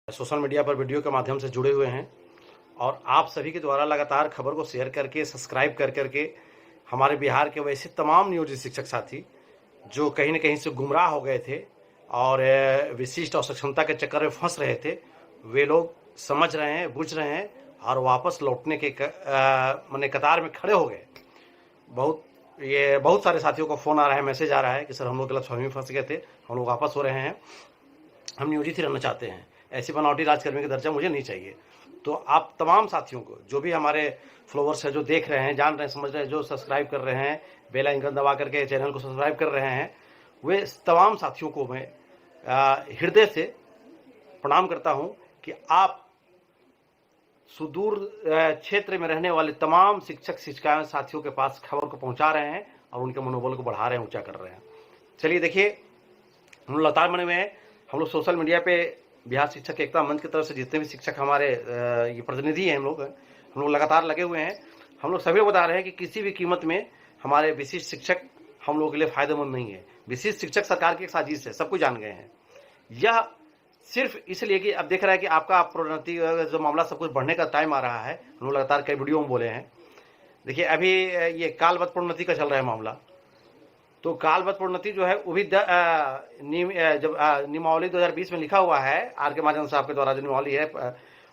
Social media पर video के माध्यम से जुड़े हुए हैं और आप सभी के द्वारा लगातार खबर को शेयर करके सब्सक्राइब कर करके हमारे बिहार के वैसे तमाम नियोजित शिक्षक साथी जो कहीं न कहीं से गुमराह हो गए थे और विशिष्ट और सक्षमता के चक्कर में फंस रहे थे, वे लोग समझ रहे हैं, बुझ रहे हैं और वापस लौटने के माने कतार में खड़े हो गए। बहुत सारे साथियों को फ़ोन आ रहा है, मैसेज आ रहा है कि सर हम लोग गलतफ़हमी में फंस गए थे, हम लोग वापस हो रहे हैं, हम नियोजित ही रहना चाहते हैं, ऐसी बनावटी राजकर्मी का दर्जा मुझे नहीं चाहिए। तो आप तमाम साथियों को, जो भी हमारे फॉलोअर्स हैं, जो देख रहे हैं, जान रहे हैं, समझ रहे हैं, जो सब्सक्राइब कर रहे हैं, बेल आइकन दबा करके चैनल को सब्सक्राइब कर रहे हैं, वे तमाम साथियों को मैं हृदय से प्रणाम करता हूं कि आप सुदूर क्षेत्र में रहने वाले तमाम शिक्षक शिक्षिकाएं साथियों के पास खबर को पहुंचा रहे हैं और उनके मनोबल को बढ़ा रहे हैं, ऊंचा कर रहे हैं। चलिए देखिए, हम लोग लगातार बने हुए हैं। हम लोग सोशल मीडिया पे बिहार शिक्षक एकता मंच की तरफ से जितने भी शिक्षक हमारे ये प्रतिनिधि हैं, हम लोग लगातार लगे हुए हैं। हम लोग सभी बता रहे हैं कि किसी भी कीमत में हमारे विशिष्ट शिक्षक हम लोगों के लिए फायदेमंद नहीं है। विशिष्ट शिक्षक सरकार की एक साजिश है, सब कुछ जान गए हैं। यह सिर्फ इसलिए कि अब देख रहा है कि आपका प्रोन्नति जो मामला सब कुछ बढ़ने का टाइम आ रहा है। हम लोग लगातार कई वीडियो में बोले हैं। देखिए, अभी ये कालबद्ध प्रोन्नति का चल रहा है मामला। तो कालबद्ध प्रोन्नति जो है वो भी जब नियमावली 2020 में लिखा हुआ है, आर के महाजन साहब के द्वारा जो नियमावली है,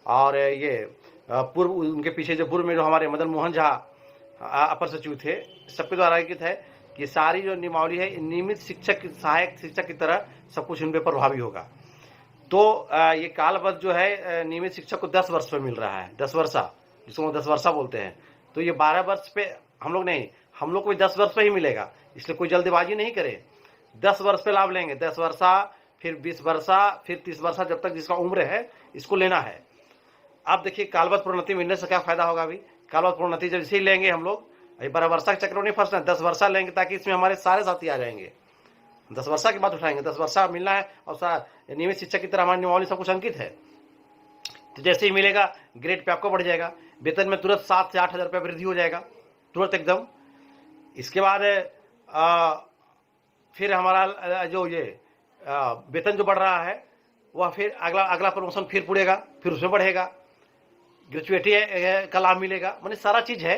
और ये पूर्व उनके पीछे जो पूर्व में जो हमारे मदन मोहन झा अपर सचिव थे, सबके द्वारा लिखित है कि सारी जो नियमावली है नियमित शिक्षक, सहायक शिक्षक की तरह सब कुछ इन पे प्रभावी होगा। तो ये कालबद्ध जो है नियमित शिक्षक को 10 वर्ष पे मिल रहा है, 10 वर्षा, जिसको 10 वर्षा बोलते हैं। तो ये 12 वर्ष पे हम लोग को भी 10 वर्ष पे ही मिलेगा, इसलिए कोई जल्दबाजी नहीं करे। 10 वर्ष पे लाभ लेंगे, 10 वर्षा, फिर 20 वर्षा, फिर 30 वर्षा, जब तक जिसका उम्र है इसको लेना है। अब देखिए, कालबद्ध प्रोन्नति मिलने से क्या फायदा होगा। अभी कालबद्ध प्रोन्नति जब इसे लेंगे हम लोग, 12 वर्षा के चक्कर नहीं फंसना, 10 वर्षा लेंगे ताकि इसमें हमारे सारे साथी आ जाएंगे। 10 वर्षा की बात उठाएंगे, 10 वर्षा मिलना है और नियमित शिक्षक की तरह हमारी नियमावली सब कुछ अंकित है। तो जैसे ही मिलेगा, ग्रेड पे आपको बढ़ जाएगा, वेतन में तुरंत 7 से 8 हज़ार रुपये वृद्धि हो जाएगा, तुरंत एकदम। इसके बाद फिर हमारा जो ये वेतन जो बढ़ रहा है वह फिर अगला प्रमोशन फिर पूरेगा, फिर उसमें बढ़ेगा, ग्रेजुएटी का लाभ मिलेगा, माने सारा चीज है।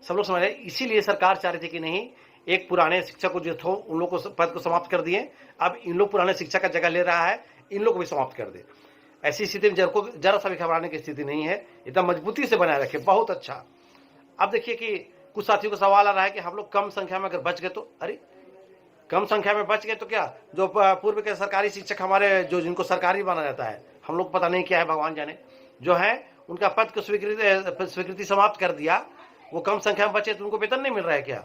सब लोग समझ रहे। इसीलिए सरकार चाह रही थी कि नहीं, एक पुराने शिक्षक को जो थे उन लोग को पद को समाप्त कर दिए, अब इन लोग पुराने शिक्षक का जगह ले रहा है, इन लोग को भी समाप्त कर दे। ऐसी स्थिति में जरा सा भी घबराने की स्थिति नहीं है, एकदम मजबूती से बनाए रखे, बहुत अच्छा। अब देखिए कि कुछ साथियों को सवाल आ रहा है कि हम लोग कम संख्या में अगर बच गए तो, अरे कम संख्या में बच गए तो क्या, जो पूर्व के सरकारी शिक्षक हमारे जो जिनको सरकारी माना जाता है, हम लोग पता नहीं क्या है, भगवान जाने, जो है उनका पद को स्वीकृति समाप्त कर दिया, वो कम संख्या में बचे तो उनको वेतन नहीं मिल रहा है क्या,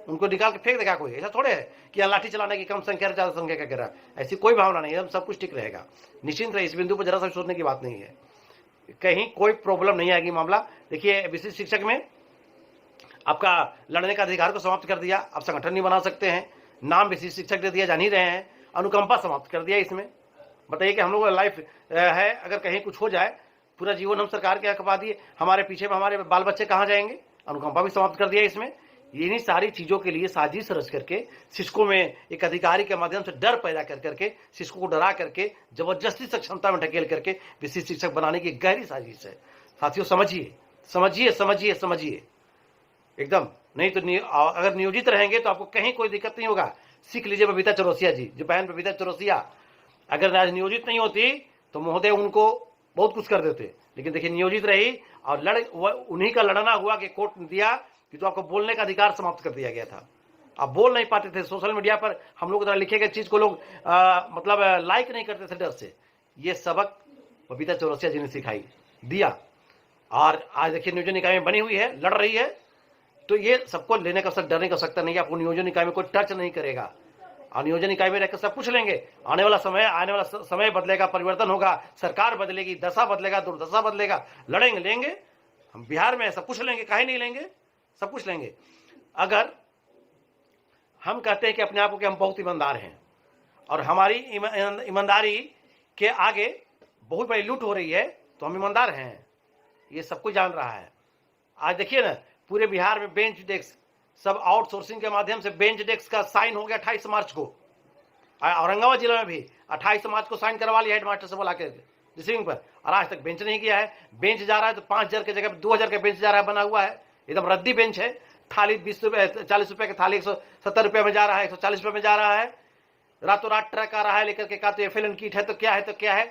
उनको निकाल के फेंक देगा कोई? ऐसा थोड़े है कि लाठी चलाने की कम संख्या ज्यादा संख्या का गिरा, ऐसी कोई भावना नहीं है। सब कुछ ठीक रहेगा, निश्चिंत रहे, इस बिंदु पर जरा सा सोचने की बात नहीं है, कहीं कोई प्रॉब्लम नहीं आएगी मामला। देखिए, विशिष्ट शिक्षक में आपका लड़ने का अधिकार को समाप्त कर दिया, आप संगठन नहीं बना सकते हैं, नाम विशिष्ट शिक्षक दे दिया, जान ही रहे हैं, अनुकंपा समाप्त कर दिया। इसमें बताइए कि हम लोग लाइफ है, अगर कहीं कुछ हो जाए, पूरा जीवन हम सरकार के हकपा दिए, हमारे पीछे में हमारे बाल बच्चे कहाँ जाएंगे? अनुकंपा भी समाप्त कर दिया इसमें। इन्हीं सारी चीजों के लिए साजिश रच करके शिक्षकों में एक अधिकारी के माध्यम से डर पैदा कर करके, शिक्षकों को डरा करके, जबरदस्ती सक्षमता में ढकेल करके विशिष्ट शिक्षक बनाने की गहरी साजिश है। साथियों, समझिए समझिए समझिए समझिए एकदम। नहीं तो अगर नियोजित रहेंगे तो आपको कहीं कोई दिक्कत नहीं होगा। सीख लीजिए बबीता चौरसिया जी, जो बहन बबीता चौरसिया, अगर आज नियोजित नहीं होती तो महोदय उनको बहुत कुछ कर देते, लेकिन देखिए नियोजित रही और उन्हीं का लड़ना हुआ कि कोर्ट ने दिया कि तो आपको बोलने का अधिकार समाप्त कर दिया गया था, आप बोल नहीं पाते थे। सोशल मीडिया पर हम लोग लिखे गए चीज को लोग मतलब लाइक नहीं करते थे डर से। ये सबक बबीता चौरसिया जी ने सिखाई दिया, और आज देखिए नियोजन निकाय में बनी हुई है, लड़ रही है। तो ये सबको लेने का डरने का सकता नहीं है, आपको नियोजन निकाय में कोई टच नहीं करेगा, और नियोजन इकाई में रहकर सब कुछ लेंगे। आने वाला समय बदलेगा, परिवर्तन होगा, सरकार बदलेगी, दशा बदलेगा, दुर्दशा बदलेगा, लड़ेंगे, लेंगे। हम बिहार में सब कुछ लेंगे, काहे नहीं लेंगे, सब कुछ लेंगे। अगर हम कहते हैं कि अपने आप को कि हम बहुत ईमानदार हैं और हमारी ईमानदारी के आगे बहुत बड़ी लूट हो रही है, तो हम ईमानदार हैं, ये सब कुछ जान रहा है। आज देखिए ना, पूरे बिहार में बेंच डेस्क सब आउटसोर्सिंग के माध्यम से बेंच डेस्क का साइन हो गया 28 मार्च को। औरंगाबाद जिला में भी 28 मार्च को साइन करवा लिया हेडमास्टर से बुला के, रिसीविंग पर, और आज तक बेंच नहीं किया है। बेंच जा रहा है तो 5,000 की जगह 2,000 का बेंच जा रहा है, बना हुआ है, एकदम रद्दी बेंच है। थाली 20 रुपए 40 रुपए की थाली 170 रुपए में जा रहा है, 140 रुपए में जा रहा है। रातों रात ट्रक आ रहा है लेकर के, का तो एफएलएन किट है तो क्या है, तो क्या है,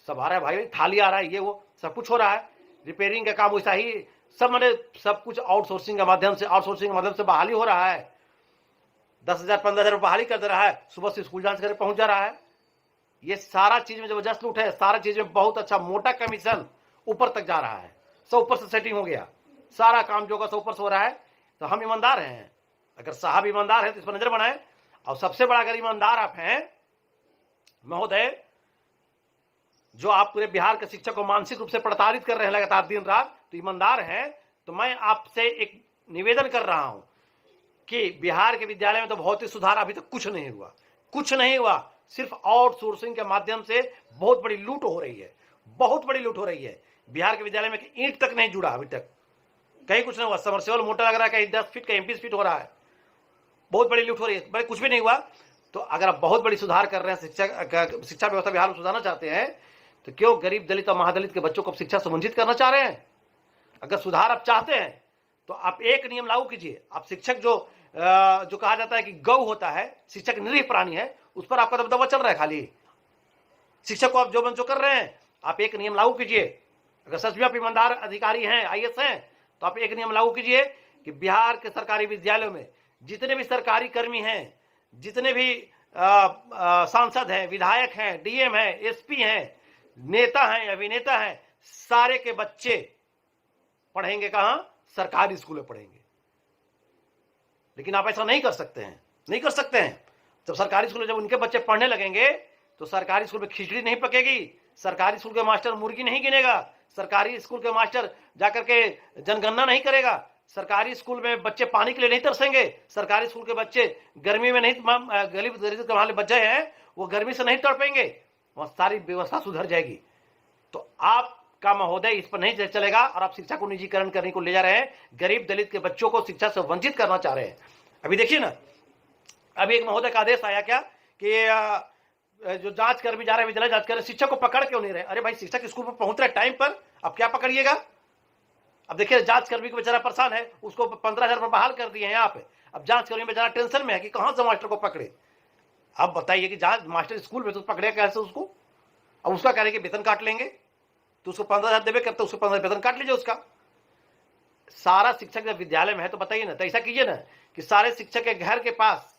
सब आ रहा है भाई, थाली आ रहा है, ये वो सब कुछ हो रहा है। रिपेयरिंग का काम वैसा ही, सब मैंने सब कुछ आउटसोर्सिंग के माध्यम से बहाली हो रहा है। 10,000 15,000 बहाली कर दे रहा है, सुबह से स्कूल जांच करके पहुंच जा रहा है। ये सारा चीज में जबरदस्त लूट है, सारा चीज में बहुत अच्छा मोटा कमीशन ऊपर तक जा रहा है, सब ऊपर से सेटिंग हो गया, सारा काम जो का सब ऊपर से हो रहा है। तो हम ईमानदार हैं, अगर साहब ईमानदार है तो इस पर नजर बनाए। और सबसे बड़ा अगर ईमानदार आप हैं महोदय, जो आप पूरे बिहार के शिक्षक को मानसिक रूप से प्रताड़ित कर रहे हैं लगातार दिन रात, तो ईमानदार हैं, तो मैं आपसे एक निवेदन कर रहा हूं कि बिहार के विद्यालय में तो भौतिक सुधार अभी तक कुछ नहीं हुआ, कुछ नहीं हुआ। सिर्फ आउटसोर्सिंग के माध्यम से बहुत बड़ी लूट हो रही है, बहुत बड़ी लूट हो रही है। बिहार के विद्यालय में ईंट तक नहीं जुड़ा अभी तक, कहीं कुछ नहीं हुआ। समरसेबल मोटर लग रहा है, कहीं 10 फीट कहीं 20 फीट हो रहा है, बहुत बड़ी लूट हो रही है, भाई कुछ भी नहीं हुआ। तो अगर आप बहुत बड़ी सुधार कर रहे हैं, शिक्षा व्यवस्था बिहार में सुधारना चाहते हैं, तो क्यों गरीब दलित और महादलित के बच्चों को शिक्षा से वंचित करना चाह रहे हैं? अगर सुधार आप चाहते हैं तो आप एक नियम लागू कीजिए। आप शिक्षक जो कहा जाता है कि गौ होता है, शिक्षक निरीह प्राणी है, उस पर आपका दबदबा चल रहा है खाली। शिक्षक को आप जो कर रहे हैं, आप एक नियम लागू कीजिए। अगर सच में आप ईमानदार अधिकारी हैं, आईएएस हैं, तो आप एक नियम लागू कीजिए कि बिहार के सरकारी विद्यालयों में जितने भी सरकारी कर्मी हैं, जितने भी सांसद हैं, विधायक हैं, डीएम हैं, एसपी हैं, नेता हैं, अभिनेता हैं, सारे के बच्चे पढ़ेंगे कहां? सरकारी स्कूल में पढ़ेंगे। लेकिन आप ऐसा नहीं कर सकते हैं, नहीं कर सकते हैं। जब सरकारी स्कूल में जब उनके बच्चे पढ़ने लगेंगे तो सरकारी स्कूल में खिचड़ी नहीं पकेगी, सरकारी स्कूल के मास्टर मुर्गी नहीं गिनेगा, सरकारी स्कूल के मास्टर जाकर के जनगणना नहीं करेगा, सरकारी स्कूल में बच्चे पानी के लिए नहीं तरसेंगे, सरकारी स्कूल के बच्चे गर्मी में नहीं, गरीब वाले बच्चे हैं वो गर्मी से नहीं तड़पेंगे, वहां सारी व्यवस्था सुधर जाएगी। तो आपका महोदय इस पर नहीं चलेगा और आप शिक्षा को निजीकरण करने को ले जा रहे हैं, गरीब दलित के बच्चों को शिक्षा से वंचित करना चाह रहे हैं। अभी देखिए ना, अभी एक महोदय का आदेश आया क्या कि जो जांच कर्मी जा रहे हैं, विद्यालय जांच कर रहे, शिक्षक को पकड़ क्यों नहीं रहे? अरे भाई, शिक्षक स्कूल पर पहुंच रहे टाइम पर, अब क्या पकड़िएगा? अब देखिए, जांच कर्मी को बेचारा परेशान है, उसको 15,000 रुपए बहाल कर दिए हैं यहाँ पे। अब जांच कर्मी बेचारा टेंशन में है कि कहां से मास्टर को पकड़े। अब बताइए कि जांच मास्टर स्कूल में तो पकड़े कैसे उसको? अब उसका कह रहे कि वेतन काट लेंगे, तो उसको 15,000 देवे करते, उसको 15,000 वेतन काट लीजिए उसका। सारा शिक्षक जब विद्यालय में है तो बताइए ना, तो ऐसा कीजिए ना कि सारे शिक्षक के घर के पास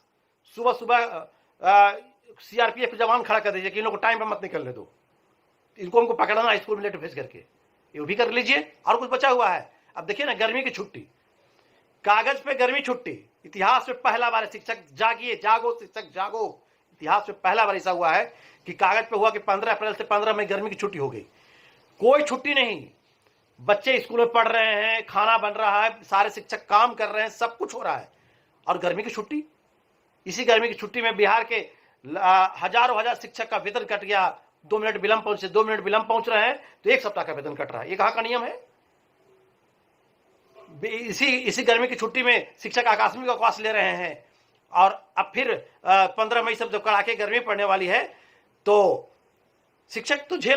सुबह सुबह सीआरपीएफ के जवान खड़ा कर दीजिए कि इन लोगों को टाइम पे मत निकलने दो, इनको हमको पकड़ना स्कूल में लेट भेज करके, ये भी कर लीजिए। और कुछ बचा हुआ है। अब देखिए ना, गर्मी की छुट्टी, कागज पे गर्मी छुट्टी, इतिहास में पहला बार, शिक्षक जागिए, जागो शिक्षक जागो, इतिहास में पहला बार ऐसा हुआ है कि कागज पे हुआ कि 15 अप्रैल से 15 मई गर्मी की छुट्टी हो गई। कोई छुट्टी नहीं, बच्चे स्कूल में पढ़ रहे हैं, खाना बन रहा है, सारे शिक्षक काम कर रहे हैं, सब कुछ हो रहा है, और गर्मी की छुट्टी। इसी गर्मी की छुट्टी में बिहार के हजारों हजार शिक्षक का वेतन कट गया। 2 मिनट विलंब पहुंचे, 2 मिनट विलंब पहुंच रहे हैं तो 1 सप्ताह का वेतन कट रहा है। ये कहां का नियम है? इसी गर्मी की छुट्टी में शिक्षक आकस्मिक अवकाश ले रहे हैं। और अब फिर 15 मई से जब कड़ाके गर्मी पड़ने वाली है तो शिक्षक तो झेल